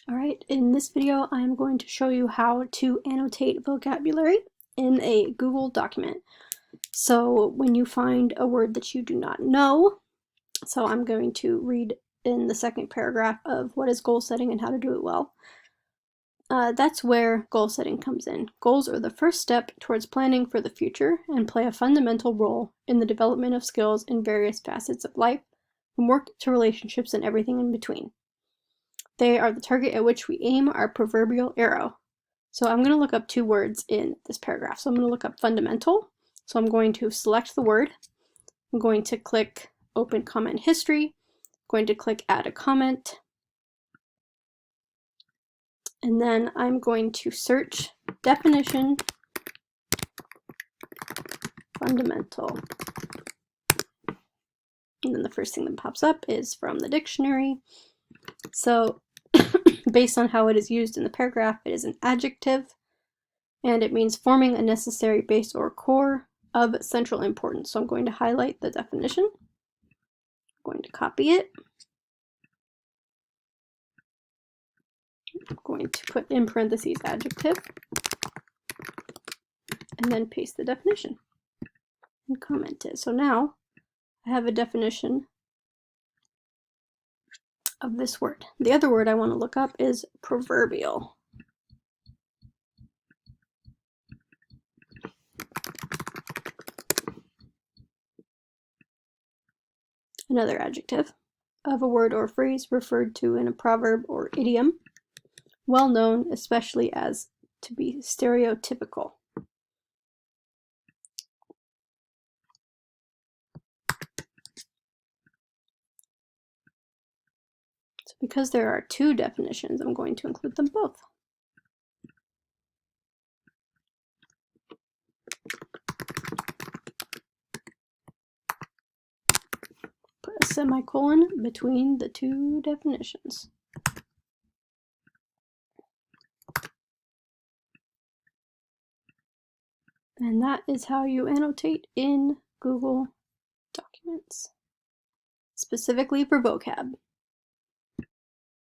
Alright, in this video I'm going to show you how to annotate vocabulary in a Google document. So when you find a word that you do not know, so I'm going to read in the second paragraph of what is goal setting and how to do it well. That's where goal setting comes in. Goals are the first step towards planning for the future and play a fundamental role in the development of skills in various facets of life, from work to relationships and everything in between. They are the target at which we aim our proverbial arrow. So I'm going to look up two words in this paragraph. So I'm going to look up fundamental. So I'm going to select the word. I'm going to click Open Comment History. I'm going to click Add a Comment. And then I'm going to search definition fundamental. And then the first thing that pops up is from the dictionary. So based on how it is used in the paragraph, it is an adjective, and it means forming a necessary base or core of central importance. So I'm going to highlight the definition. I'm going to copy it. I'm going to put in parentheses adjective, and then paste the definition and comment it. So now I have a definition of this word. The other word I want to look up is proverbial. Another adjective of a word or phrase referred to in a proverb or idiom, well known especially as to be stereotypical. So because there are two definitions, I'm going to include them both. Put a semicolon between the two definitions. And that is how you annotate in Google Documents, specifically for vocab.